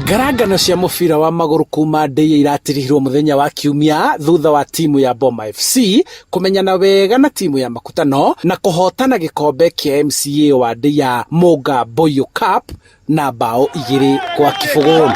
Ngarangano cia mubira wa maguru kuma ndĩi iratirihirwo muthenya wa Kiumia thutha wa timu ya Boma FC kumenyana wega na timu ya Makutano na kuhotana gikombe kia MCA wa ndĩi Muga Boyo Cup na bao 2-0.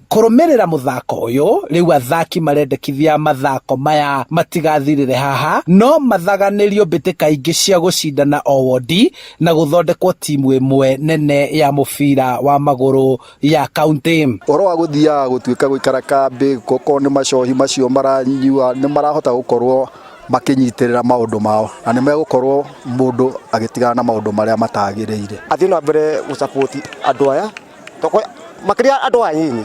Kurumirira muthako uyu riu athaki marendekithia mathako maya matigathirire haha no mathaganirio mbitika ingi cia gucindana o wodi na guthondekwo timu imwe nene ya mubira wa maguru ya county. Oro wa guthia gutuika guikara kambi koko ni macohi macio maranyua ni marahota gukorwo makinyitirira maundu mao na ni megukorwo mundu agitigana na maundu maria matagiriire athino mbere gusupport andu aya toko makiria andu anyinyi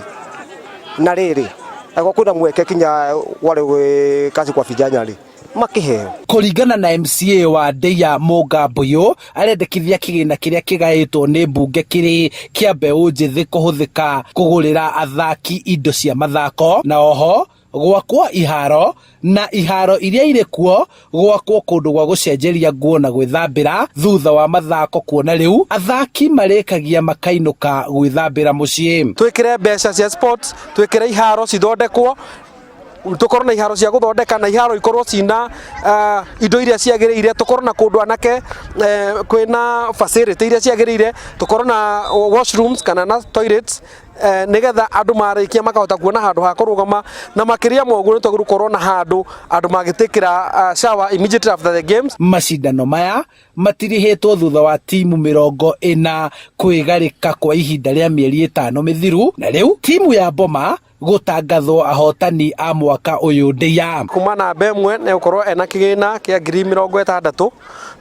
na riri ako kuna mweke kinya wale kazi kwa vijana makiheo kuringana na MCA wa ndĩi Muga Boyo arendekithia kigina kiria kigaitwo ni mbunge kiri kia mbeu njithi kuhuthika kugurira athaki indo cia mathako na oho gwakwo iharo na iharo iria irikuo gwakwo kundu gwa gucenjeria nguo na gwithambira thutha wa mathako kuona riu athaki marikagia makainuka gwithambira mucii. Twikire mbeca cia sports, twikire iharo cithondekwo tukorwo na iharo cia guthondeka na iharo ikorwo cina indo iria ciagiriire tukorwo na kundu anake kwina facility iria ciagiriire tukorwo na washrooms kana na toilets nigetha andu marikia makahota kuona handu ha kurugama na makiria moguo ni tugukorwo na handu andu magitikira shower immediately after the games. Macindano maya matirihetwo thutha wa timu 40 kwigarika kwa ihinda ria mieri 5 mithiru na riu timu ya Boma gutangathwo ahotani a mwaka uyu ndĩi kuma na bemwe ne ukorwo ena kigina kia 60,000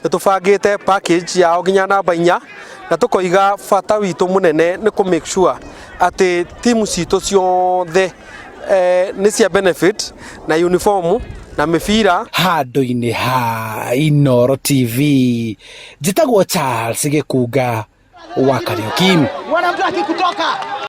nitubangite package yao nginya namba 4 na tukoiga bata witu munene ni ku make sure ati timu citu ciothe ni cia benefit na uniform na mifira handu-ini ha Inooro TV. Njitagwo Charles Gikuga wa Kariuki.